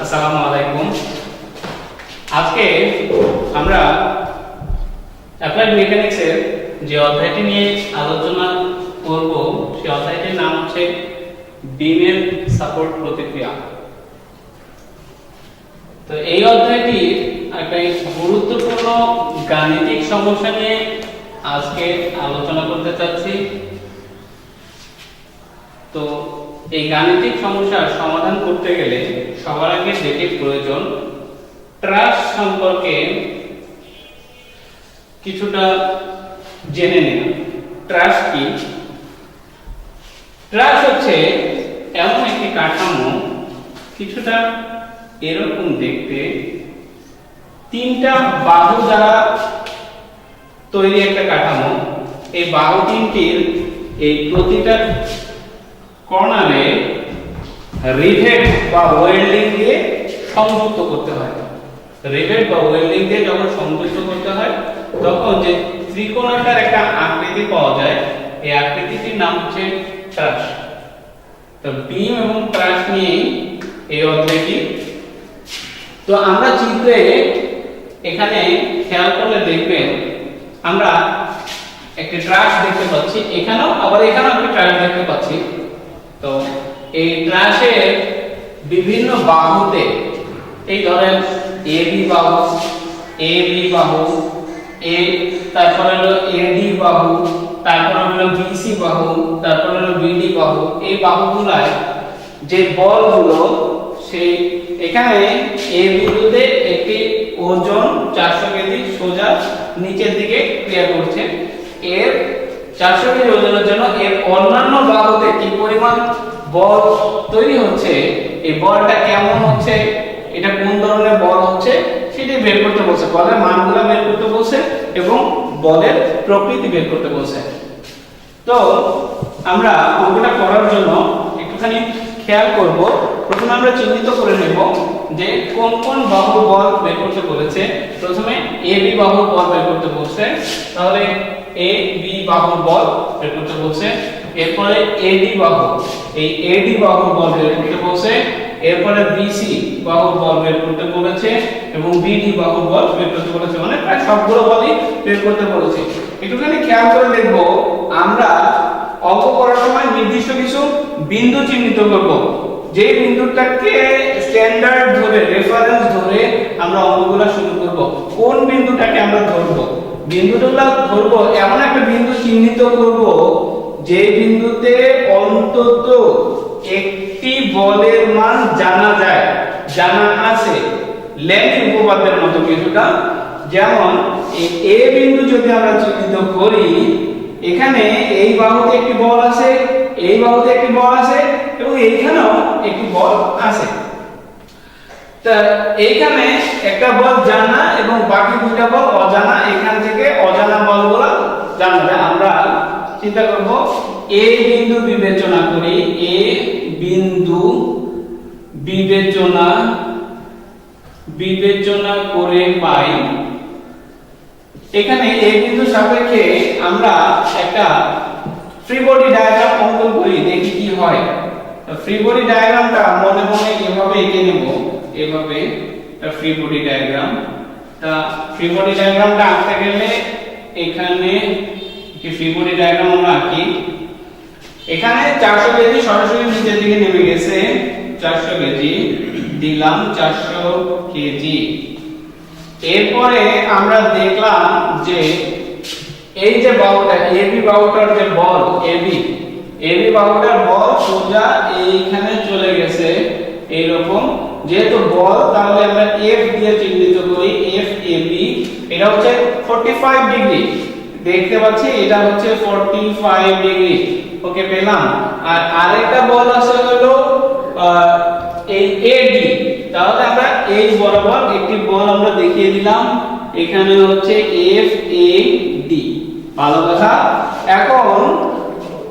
আসসালামু আলাইকুম। আজকে আমরা অ্যাপ্লাইড মেকানিক্সের যে অধ্যায়টি নিয়ে আলোচনা করব সেই অধ্যায়টির নাম হচ্ছে বিমের সাপোর্ট প্রতিক্রিয়া। তো এই অধ্যায়টির একটা গুরুত্বপূর্ণ গাণিতিক সমস্যা নিয়ে আজকে আলোচনা করতে চাচ্ছি। তো এই গাণিতিক সমস্যার সমাধান করতে গেলে সবার আগে যেটি প্রয়োজন, ট্রাস সম্পর্কে কিছুটা জেনে নেওয়া। ট্রাস কি? ট্রাস হচ্ছে এমন একটি কাঠামো, কিছুটা এরকম দেখতে, তিনটা বাহু দ্বারা তৈরি একটা কাঠামো। এই বাহু তিনটির এই প্রতিটা কর্নারে রিভেট বা ওয়েল্ডিং দিয়ে সংযুক্ত করতে হয়। রিভেট বা ওয়েল্ডিং দিয়ে যখন সংযুক্ত করতে হয় তখন যে ত্রিকোণাকার একটা আকৃতি পাওয়া যায়, এই আকৃতিটির নাম হচ্ছে ট্রাস। তো বিম এবং ট্রাস নিয়ে এই অধ্যায়টি। তো আমরা চিত্রে এখানে খেয়াল করলে দেখবেন আমরা একটি ট্রাস দেখতে পাচ্ছি, এখানেও আবার এখানেও একটি ট্রাস দেখতে পাচ্ছি। তো এই ট্রাসের বিভিন্ন বাহুতে, এই ধরেন এ বি বাহু, এ বি বাহু, তারপরে হলো এডি বাহু, তারপরে হলো বিসি বাহু, তারপরে হলো বিডি বাহু। এই বাহুগুলায় যে বলগুলো, সেই এখানে এ বিন্দুতে একটি ওজন 400 কেজি সোজা নিচের দিকে ক্রিয়া করছে। এর 400 কেজি ওজনের জন্য এর অন্যান্য বাহুতে কি পরিমাণ বল তৈরি হচ্ছে, এই বলটা কেমন হচ্ছে, এটা কোন ধরনের বল হচ্ছে সেটা বের করতে বলছে। বলের মানগুলো বের করতে বলছে এবং বলের প্রকৃতি বের করতে বলছে। তো আমরা অঙ্কটা করার জন্য একটুখানি খেয়াল করব। প্রথমে আমরা চিহ্নিত করে নেব যে কোন কোন বাহুর বল বের করতে বলেছে। প্রথমে এ বি বাহুর বল বের করতে বলছে, তাহলে এ বি বাহুর বল বের করতে বলছে। এরপরে এডি বাহু, এই এডি বাহুর বল বের করতে বলছে। এরপরে বিসি বাহুর বল বের করতে বলেছে এবং বিডি বাহুর বল বের করতে বলেছে। মানে প্রায় সবগুলো বলই বের করতে বলেছে। একটুখানি খেয়াল করে দেখব, আমরা অঙ্ক করার সময় নির্দিষ্ট কিছু বিন্দু চিহ্নিত করব, যে বিন্দুটাকে স্ট্যান্ডার্ড ধরে, রেফারেন্স ধরে আমরা অঙ্কগুলো শুরু করব। কোন বিন্দুটাকে আমরা ধরব? বিন্দুগুলো ধরব, এমন একটা বিন্দু চিহ্নিত করব যে বিন্দুতে অন্তত একটি বলের মান জানা যায়, জানা আছে, লেনি উপপাদ্যের মতো কিছুটা। যেমন এ বিন্দু যদি আমরা চিহ্নিত করি, এখানে এই বাহুতে একটি বল আছে, এই বাহুতে একটি বল আছে এবং এইখানেও একটি বল আছে। তা এইখানে একটা বল জানা এবং বাকি দুইটা বল অজানা। এখান থেকে অজানা বলগুলো জানা যায়। আমরা চিন্তা করব, এ বিন্দু বিবেচনা করি, এ বিন্দু বিবেচনা করে পাই, এখানে এ বিন্দু সাপেক্ষে আমরা একটা ফ্রি বডি ডায়াগ্রাম অঙ্কন করি, দেখি কি হয়। তো ফ্রি বডি ডায়াগ্রামটা মনে মনে এভাবে এঁকে নেব, এভাবে একটা ফ্রি বডি ডায়াগ্রাম। তা ফ্রি বডি ডায়াগ্রামটা আঁকতে গেলে এখানে কি ফ্রি বডি ডায়াগ্রাম আমরা আঁকি। এখানে 400 কেজি সরাসরি নিচের দিকে নেমে গেছে, 400 কেজি দিলাম, 400 কেজি। এরপরে আমরা দেখলাম যে এই যে বাহুটা, এবি বাহুটার যে বল, এবি বাহুটার বল সোজা এইখানে চলে গেছে এইরকম। যেহেতু বল, তাহলে আমরা এফ দিয়ে চিহ্নিত করি, এফ এবি। এটা হচ্ছে 45 ডিগ্রি, দেখতে পাচ্ছি এটা হচ্ছে 45 ডিগ্রি। ওকে, পেলাম। আর আরেকটা বল আছে হলো এই এডি, তাহলে আমরা এই বরাবর একটি বল আমরা দেখিয়ে দিলাম, এখানে হচ্ছে এফ এ ডি। ভালো কথা। এখন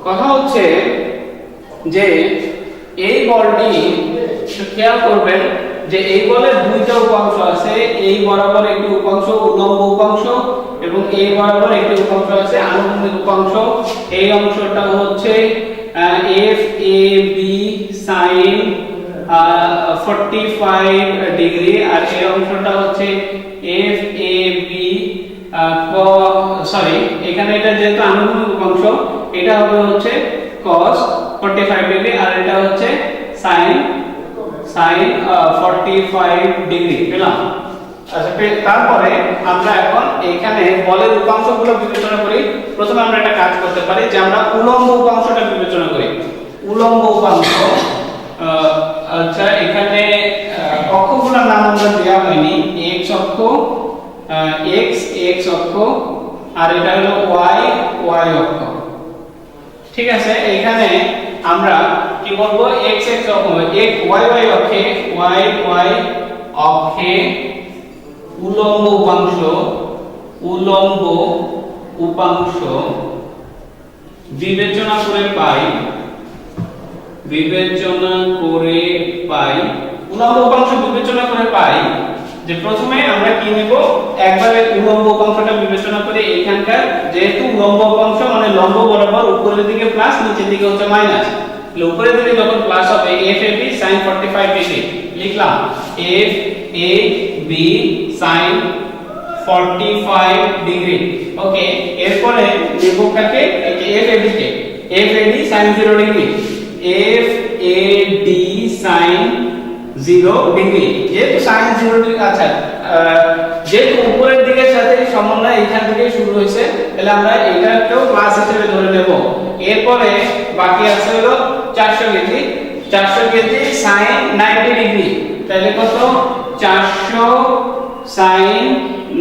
কথা হচ্ছে যে এই বলটি খেয়াল করবেন যে এই বলের দুইটা উপাংশ আছে, এই বরাবর একটি উপাংশ উল্লম্ব উপাংশ এবং এই বরাবর একটি উপাংশ আছে আনুভূমিক উপাংশ। এই অংশটা হচ্ছে F A B sin 45 degree, আর এই অংশটা হচ্ছে এফ এ বি সরি এখানে এটা যেহেতু আনুভূমিক অংশ এটা হবে হচ্ছে cos 45 ডিগ্রি, আর এটা হচ্ছে sin 45 ডিগ্রি পেলাম। আচ্ছা তারপরে আমরা এখন এখানে বলের উপাংশগুলো বিবেচনা করি। প্রথমে আমরা একটা কাজ করতে পারি যে আমরা উলম্ব উপাংশটা বিবেচনা করি। উলম্ব উপাংশ আচ্ছা এখানে অক্ষগুলোর নাম আমরা দেওয়া হয়নি, x অক্ষ x অক্ষ আর এটা হলো y অক্ষ। ঠিক আছে, এখানে আমরা কি বলবো x অক্ষ y অক্ষে উলম্ব উপাংশ বিবেচনা করে পাই উলম্ব উপাংশ বিবেচনা করে পাই যে প্রথমে আমরা কি নেব, একবারে উলম্ব উপাংশটা বিবেচনা করে এখানকার যেহেতু উলম্ব উপাংশ মানে লম্ব বরাবর উপরের দিকে প্লাস নিচের দিকে হচ্ছে মাইনাস, তাহলে উপরের দিকে যখন প্লাস হবে f a b sin 45 degree লিখলাম f a b sin 45 degree. Okay, এরপরে নির্ভরটাকে f a d কে f a d sin 0 degree f a d sin 0 degree, যেহেতু sin 0 ডিগ্রি আচ্ছা যেহেতু উপরের দিকের সাথে সমন্বয় এখান থেকে শুরু হয়েছে তাহলে আমরা এটাকেও প্লাস হিসেবে ধরে নেব। এরপরে বাকি আছে হলো 400 কেজি sin 90 ডিগ্রি, তাহলে কত 400 sin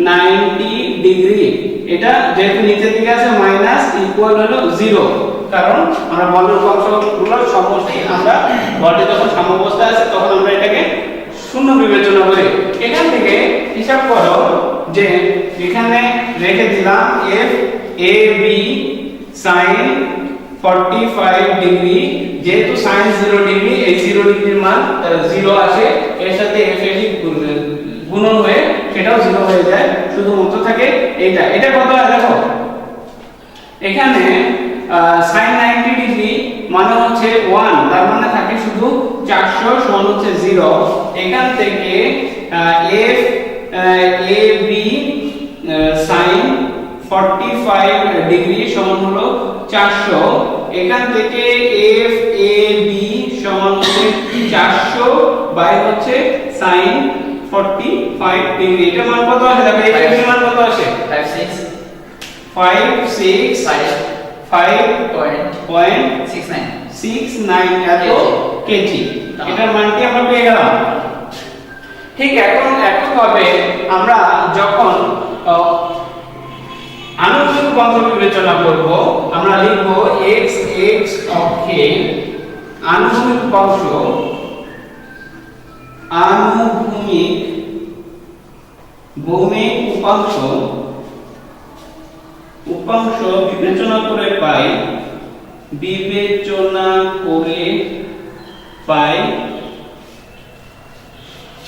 90 ডিগ্রি। এটা যেহেতু নিচের দিকে আছে মাইনাস ইকুয়াল হলো 0, কারণ আমরা বলের উপাংশগুলোর সমষ্টি আমরা বলটি যখন সাম্যাবস্থায় আছে তখন আমরা এটাকে শূন্য বিবেচনা করি। এখান থেকে হিসাব করো যে এখানে রেখে দিলাম f a b sin 45 degree, যেহেতু sin 0 ডিগ্রি এই 0 ডিগ্রির মান 0 আসে, এর সাথে f a d গুণন হয়ে সেটাও 0 হয়ে যায়, শুধুমাত্র থাকে এটা কত হয় দেখো, এখানে sin 90 ডিগ্রি মানে হচ্ছে 1, তার মানে থাকে শুধু 400 সমান হচ্ছে 0। এখান থেকে f a b sin 45 degree সমান হলো 400, এখান থেকে f a b সমান হচ্ছে 400 বাই হচ্ছে sin 45 ডিগ্রি। এটা মান কত আসে দেখো, এই মান কত আসে 5.69 এত কেজি, এটার মানটি আমরা পেয়ে গেলাম। ঠিক এখন একইভাবে আমরা যখন আনুভূমিক উপাংশ বিবেচনা করব আমরা লিখব x অক্ষে আনুভূমিক উপাংশ বিবেচনা করে পাই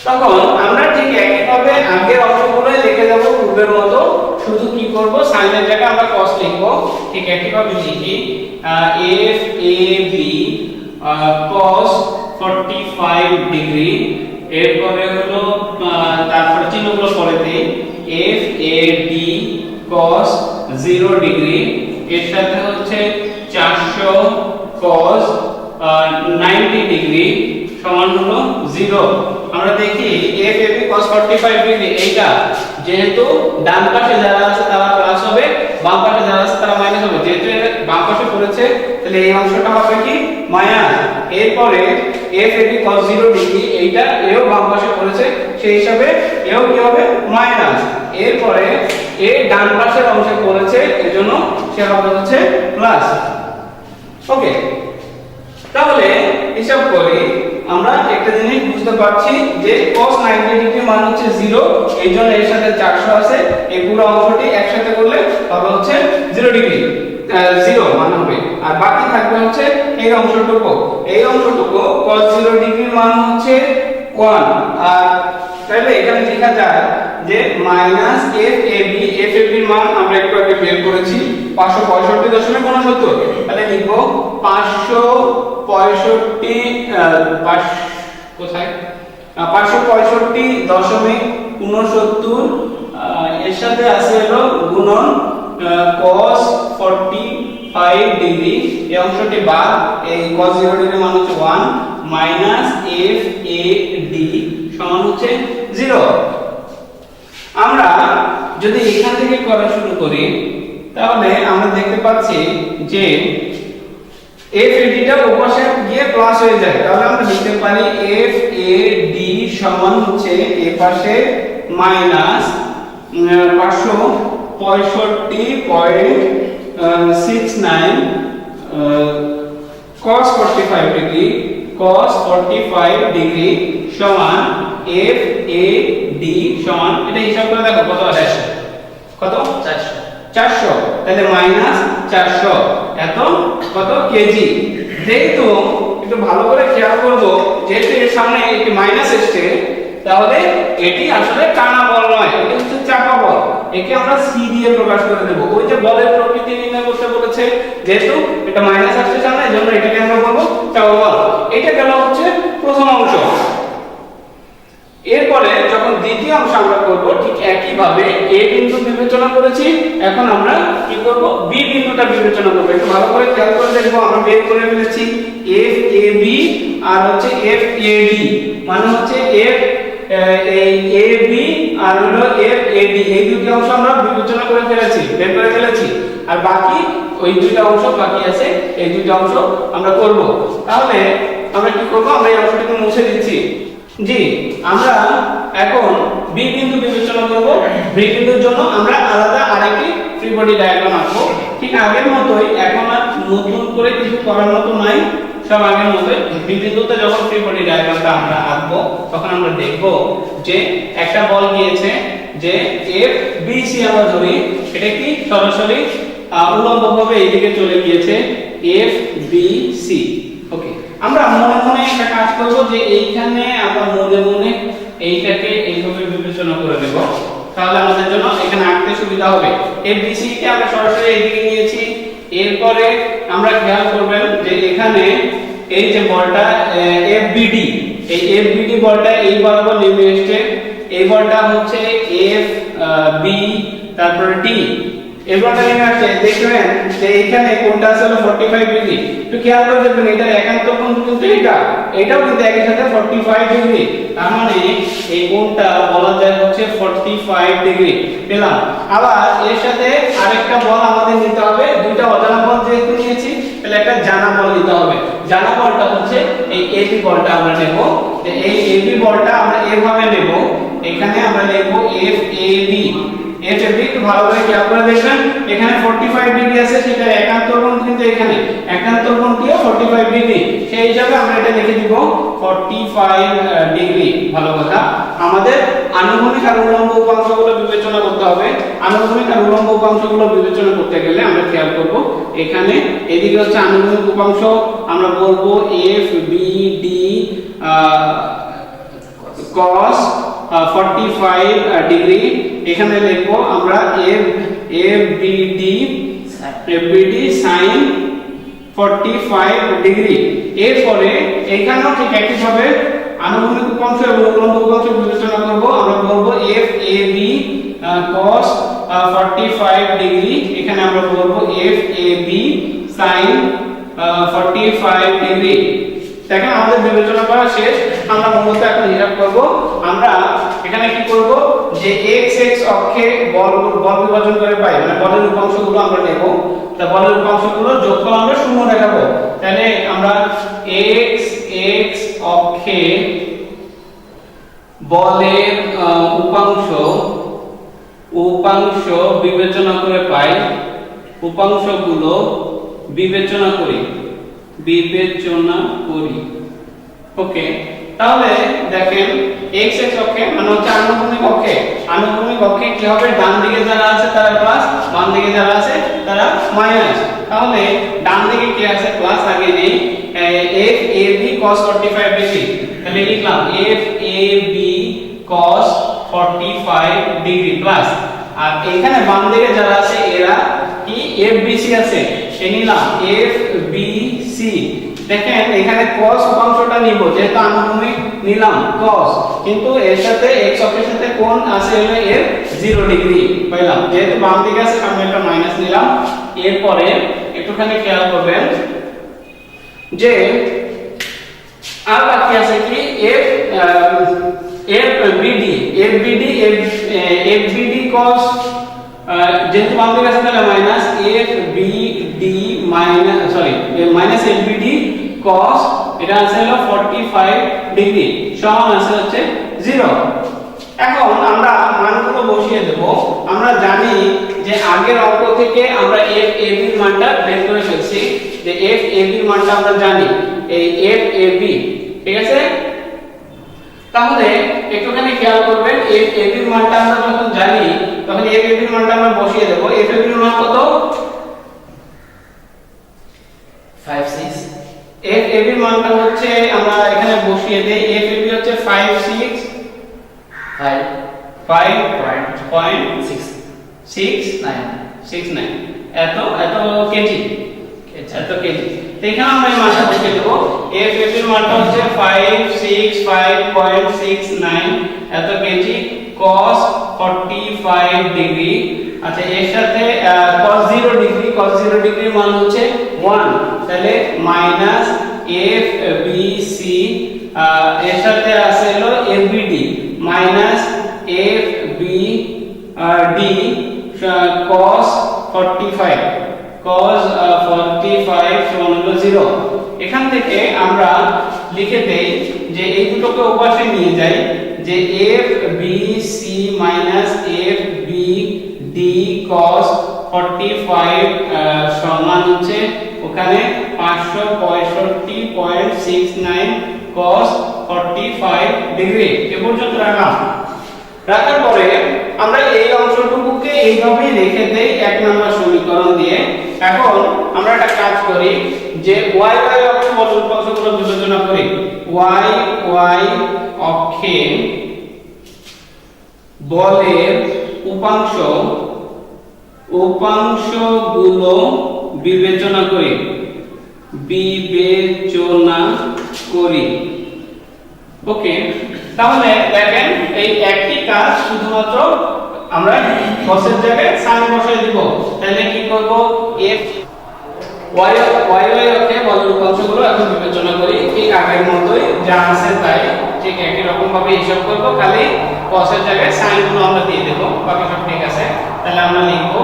তখন আমরা ঠিক একইভাবে আগের অংশগুলো লিখে দেব পূর্বের মতো, শুধু কি করব sin এর জায়গায় আমরা cos লিখব। ঠিক একইভাবে লিখি f a b cos 45 degree, এরপরে হলো তারপরে চিহ্নগুলো পরে দেই f a d cos 0 degree, এর সাথে হচ্ছে 400 cos 90 ডিগ্রি সমান হলো 0। আমরা দেখি f a b cos 45 degree এইটা যেহেতু ডান পাশে যারা আছে তারা প্লাস হবে, বাম পাশে যারা আছে তারা মাইনাস হবে, যেহেতু এটা বাম পাশে পড়েছে তাহলে এই অংশটা হবে কি মাইনাস। এরপরে f a b cos 0 degree এইটা এও বাম পাশে পড়েছে সেই হিসাবে এও কি হবে মাইনাস। এরপরে এ ডান পাশের অংশে পড়েছে এজন্য সে হবে হচ্ছে প্লাস। ওকে, তাহলে হিসাব করি আমরা একটা জিনিস বুঝতে পারছি যে cos 90 ডিগ্রি মান হচ্ছে 0, এইজন্য এর সাথে 400 আছে, এই পুরো অংশটি একসাথে করলে হবে হচ্ছে 0 ডিগ্রি 0 মান হবে, আর বাকি থাকবে হচ্ছে এই অংশটুকু cos 0 ডিগ্রির মান হচ্ছে 1। আর তাহলে এখানে লেখা যায় যে মাইনাস f a b এর মান আমরা একটু আগে বের করেছি 565.69, তাহলে লিখব 565 কোথায় 565.69 এর সাথে আছে হলো গুণন cos 45 ডিগ্রি, এই অংশটি বাদ, এই cos 0 ডিগ্রি মান হচ্ছে 1 মাইনাস FAD সমান হচ্ছে 0। আমরা যদি এখান থেকে করা শুরু করি তাহলে আমরা দেখতে পাচ্ছি যে FAD টা ওপাশে গিয়ে প্লাস হয়ে যায়, তাহলে আমরা লিখতে পারি FAD সমান হচ্ছে এই পাশে মাইনাস 565.69 cos 45 ডিগ্রি সমান FAD সমান, এটা হিসাব করে দেখো কত আসে, কত 400, তাহলে মাইনাস 400 এত কত কেজি। যেহেতু একটু ভালো করে খেয়াল করব, যেহেতু এর সামনে একটি মাইনাস এসছে, তাহলে এটি আসলে টানা বল নয়, এটি হচ্ছে চাপা বল। একে আমরা সি দিয়ে প্রকাশ করে দেব। ওই যে বলের প্রকৃতি নির্ণয় করতে বলেছে, যেহেতু এটা মাইনাস আসছে সামনে, এজন্য এটাকে আমরা বলবো চাপা বল। এটা গেল হচ্ছে প্রথম অংশ। এরপরে যখন দ্বিতীয় অংশ আমরা করব, ঠিক একই ভাবে এ বিন্দু বিবেচনা করেছি, এখন আমরা কি করব, বি বিন্দুটা বিবেচনা করব। একটু ভালো করে খেয়াল করে দেখবো, আমরা বের করে ফেলেছি FAB আর হচ্ছে FAD, মানে হচ্ছে এই AB আর হলো FAD, এই দুটি অংশ আমরা বিবেচনা করে ফেলেছি, বের করে ফেলেছি, আর বাকি ওই দুইটা অংশ বাকি আছে, এই দুইটা অংশ আমরা করব। তাহলে আমরা কি করব, আমরা এই অংশটাকে মুছে দিচ্ছি। জি, আমরা এখন বি বিন্দু বিবেচনা করব। বি বিন্দুর জন্য আমরা আলাদা আরেকটি ফ্রি বডি ডায়াগ্রাম আঁকবো, ঠিক আগের মতোই। এখন আর নতুন করে কিছু করার মতো নাই, সব আগের মতোই। বি বিন্দুতে যখন ফ্রি বডি ডায়াগ্রামটা আমরা আঁকবো, তখন আমরা দেখব যে একটা বল গিয়েছে, যে FBC আমরা ধরি, এটা কি সরাসরি উল্লম্বভাবে এইদিকে চলে গিয়েছে FBC। ওকে, আমরা মনে মনে একটা কাজ করব, যে এইখানে আমরা মনে মনে এইটাকে এইভাবে বিবেচনা করে দেব, তাহলে আমাদের জন্য এখানে আঁকতে সুবিধা হবে। FBC কে আমরা সরাসরি এইদিকে নিয়েছি। এরপরে আমরা খেয়াল করবেন যে এখানে এই যে বলটা FBD, এই FBD বলটা এই বরাবর নেমে এসেছে, এই বলটা হচ্ছে FB তারপরে D, এবারটা নেমে আসছে। দেখবেন যে এখানে কোণটা আছে হলো 45 ডিগ্রি। একটু খেয়াল করে দেখবেন, এটার একান্ত কোণ কিন্তু এটাও কিন্তু একই সাথে 45 ডিগ্রি, তার মানে এই কোণটা বলা যায় হচ্ছে 45 ডিগ্রি পেলাম। আবার এর সাথে আরেকটা বল আমাদের নিতে হবে, দুইটা অজানা বল যেহেতু নিয়েছি, তাহলে একটা জানা বল নিতে হবে। জানা বলটা হচ্ছে এই AB বলটা আমরা নেব। এই AB বলটা আমরা এভাবে নেব, এখানে আমরা লিখব FAB। FAB একটু ভালো করে খেয়াল করে দেখবেন, এখানে 45 ডিগ্রি আছে, সেটা একান্তর কোণ, কিন্তু এখানে একান্তর কোণ কি 45 ডিগ্রি, সেই হিসাবে আমরা এটা লিখে দিব 45 ডিগ্রি। ভালো কথা, আমাদের আনুভূমিক আর উল্লম্ব উপাংশগুলো বিবেচনা করতে হবে। আনুভূমিক আর উল্লম্ব উপাংশগুলো বিবেচনা করতে গেলে আমরা খেয়াল করব, এখানে এদিকে হচ্ছে আনুভূমিক উপাংশ, আমরা বলবো FBD cos 45 ডিগ্রি। এখানে লিখবো আমরা FBD sin 45 ডিগ্রি। এরপরে এখানেও ঠিক একইভাবে আনুভূমিক উপাংশ এবং উল্লম্ব উপাংশ বিবেচনা করব, আমরা বলবো FAB cos 45 ডিগ্রি। এখানে আমরা বলবো FAB sin 45 ডিগ্রি। দেখেন আমাদের বিবেচনা করা শেষ, আমরা মূলত এখন হিসাব করব। আমরা এখানে কি করব, যে x x অক্ষে বল বিভাজন করে পাই, মানে বলের উপাংশগুলো আমরা নেব, তা বলের উপাংশগুলো যোগফল আমরা শূন্য দেখাবো। তাহলে আমরা x x অক্ষে বলের উপাংশ বিবেচনা করে পাই, উপাংশগুলো বিবেচনা করি। ওকে, তাহলে দেখেন x x অক্ষে মানে হচ্ছে আনুভূমিক অক্ষে, আনুভূমিক অক্ষে কি হবে, ডান দিকে যারা আছে তারা প্লাস, বাম দিকে যারা আছে তারা মাইনাস। তাহলে ডান দিকে কি আছে, প্লাস আগে নেই, FAB cos 45 ডিগ্রি, তাহলে লিখলাম FAB cos 45 ডিগ্রি প্লাস, আর এখানে বাম দিকে যারা আছে এরা কি FBC আছে, সে নিলাম FBC দেখেন এখানে cos উপাংশটা নিব, যেহেতু আনুভূমিক নিলাম cos, কিন্তু এর সাথে x অক্ষের সাথে কোণ আছে হলো এর 0 ডিগ্রি পাইলাম, যেহেতু বাম দিকে আছে সামনে একটা মাইনাস নিলাম। এরপরে একটুখানি খেয়াল করবেন যে আর বাকি আছে কি FBD cos, যেহেতু বাম দিকে আছে তাহলে minus FBD minus FBD cos, এটা আছে হলো 45 ডিগ্রি, সমান আছে হচ্ছে 0। এখন আমরা মানগুলো বসিয়ে দেব। আমরা জানি যে আগের অঙ্ক থেকে আমরা FAB এর মানটা বের করে ফেলছি, যে FAB এর মানটা আমরা জানি, এই FAB, ঠিক আছে। তাহলে একটুখানি খেয়াল করবেন, FAB এর মানটা আমরা যখন জানি তখন FAB এর মানটা আমরা বসিয়ে দেব। FAB এর মান কত? 5 6। FAB এর মানটা হচ্ছে আমরা এখানে বসিয়ে দেই, FAB হচ্ছে 5 6 5.69 এত কেজি, এত কেজি। তো এখানে আমরা এই মানটা বসিয়ে দেব। FAB এর মানটা হচ্ছে 565.69 এত কেজি, cos 45 ডিগ্রি। আচ্ছা, এর সাথে cos 0 ডিগ্রি, cos 0 ডিগ্রির মান হচ্ছে 1, তাহলে মাইনাস FBC, এর সাথে আছে হলো FBD মাইনাস FBD cos 45 সমান হলো 0। এখান থেকে আমরা লিখে দেই যে এই দুটোকে ওপাশে নিয়ে যাই, যে FBC মাইনাস FBD cos 45 সমান হচ্ছে ওখানে 565.69 cos 45 ডিগ্রি। এ পর্যন্ত রাখার পরে আমরা এই অংশটুকুকে এইভাবেই রেখে দেই 1 নম্বর সমীকরণ দিয়ে। এখন আমরা একটা কাজ করি, যে y y অক্ষে বলের উপাংশগুলো বিবেচনা করি। y y অক্ষে বলের উপাংশগুলো বিবেচনা করি। ওকে, তাহলে দেখেন এই একটি কাজ, শুধুমাত্র আমরা cos এর জায়গায় sin বসাই দিব। তাহলে কি করব, f y অক্ষে বলের উপাংশগুলো এখন বিবেচনা করি, ঠিক আগের মতোই যা আছে তাই, ঠিক একই রকম ভাবে হিসাব করব, খালি cos এর জায়গায় sin গুলো আমরা দিয়ে দেব, বাকি সব ঠিক আছে। তাহলে আমরা লিখব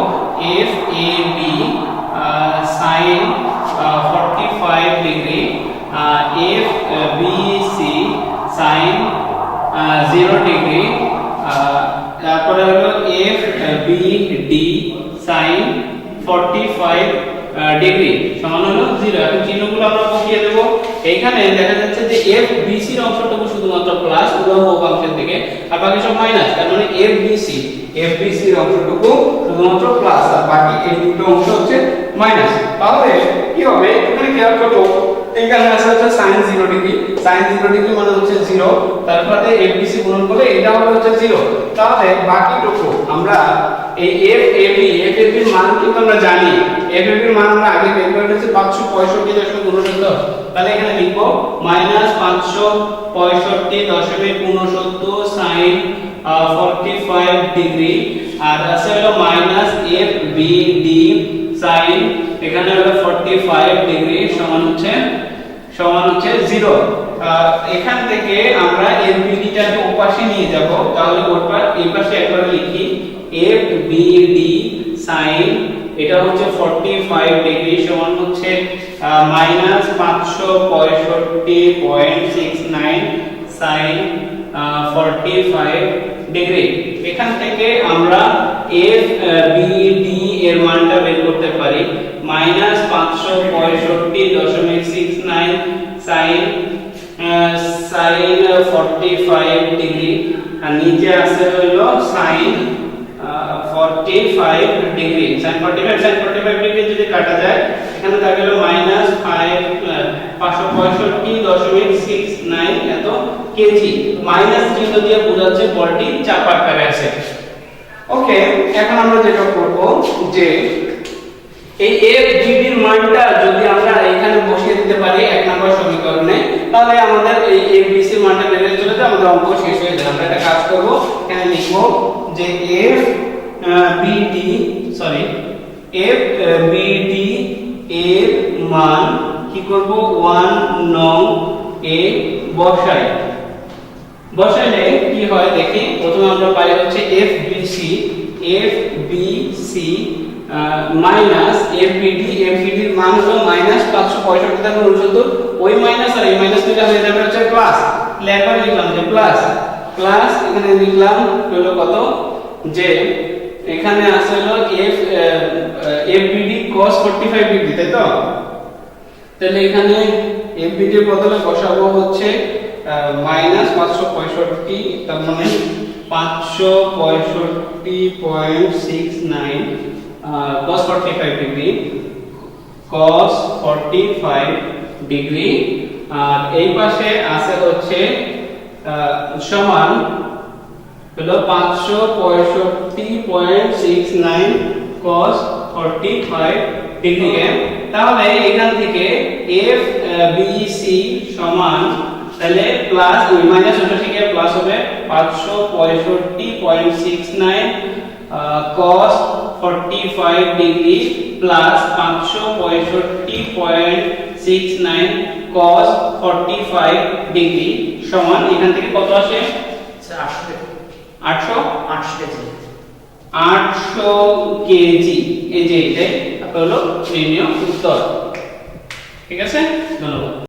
FAB sin 45 degree, FBC sin 0 degree, তারপরে হলো FBD sin 45 ডিগ্রি সমান হলো 0। এখন চিহ্নগুলো আমরা বসিয়ে দেব। এইখানে দেখা যাচ্ছে যে FBC এর অংশটুকু শুধুমাত্র প্লাস উল্লম্ব উপাংশের দিকে, আর বাকি সব মাইনাস, তার মানে FBC এর অংশটুকু শুধুমাত্র প্লাস, আর বাকি এই দুটো অংশ হচ্ছে মাইনাস। তাহলে কি হবে, এখানে খেয়াল করব, এখানে আছে হচ্ছে sin 0 ডিগ্রি, sin 0 ডিগ্রি মানে হচ্ছে 0, তারপরে FBC গুণন করলে এটা হবে হচ্ছে 0। তাহলে বাকিটুকু আমরা এই FAB এর মান কিন্তু আমরা জানি, FAB এর মান আমরা আগে বের করে ফেলেছি 565.69। তাহলে এখানে লিখব -565.69 sin 45 ডিগ্রি, আর আছে হলো মাইনাস FBD sin, এখানে হলো 45 ডিগ্রি সমান হচ্ছে 0। এখান থেকে আমরা FBD টাকে ওপাশে নিয়ে যাব, তাহলে এই পাশে একবার লিখি FBD sin, এটা হচ্ছে 45 ডিগ্রি সমান হচ্ছে -565.69 sin 45 ডিগ্রি। এখান থেকে আমরা FBD এর মানটা বের করতে পারি, -565.69 sin 45 ডিগ্রি, আর নিচে আছে হলো sin 45 ডিগ্রি। sin 45 ডিগ্রি যদি কাটা যায়, এখানে থাকে হলো -565.69 এত কেজি। মাইনাস চিহ্ন দিয়ে বোঝাচ্ছে বলটি চাপ আকারে আছে। ওকে, এখন আমরা যেটা করব, যে এই FBD এর মানটা যদি আমরা এখানে বসিয়ে দিতে পারি এক নম্বর সমীকরণে, তাহলে আমাদের এই FBC এর মানটা বের হয়ে চলে যাবে, আমাদের অঙ্ক শেষ হয়ে যাবে। আমরা একটা কাজ করব, এখানে লিখব যে FBD এর মান কি করব 1 নং এ বসাইলে কি হয় দেখি। প্রথমে আমরা পাই হচ্ছে FBC মাইনাস FBD এর মান হলো -565 ওই মাইনাস আর এই মাইনাস দুইটা হয়ে যাবে হচ্ছে প্লাস। একবার লিখলাম যে প্লাস এখানে লিখলাম হলো কত, যে এখানে আছে হলো FBD cos 45 ডিগ্রি, তাই তো? তাহলে এখানে FBD এর বদলে বসাবো হচ্ছে -565, তার মানে 565.69 cos 45 ডিগ্রি আর এই পাশে আছে হচ্ছে সমান হলো 565.69 cos 45 ডিগ্রি। তাহলে এখান থেকে FBC সমান, তাহলে প্লাস মাইনাস ওটা থেকে প্লাস হবে 565.69 cos 45 degree plus 565.69 cos 45 degree সমান, এখান থেকে কত আসে? 800 কেজি। এই যে এটাই হলো নির্ণয় উত্তর। ঠিক আছে, ধন্যবাদ।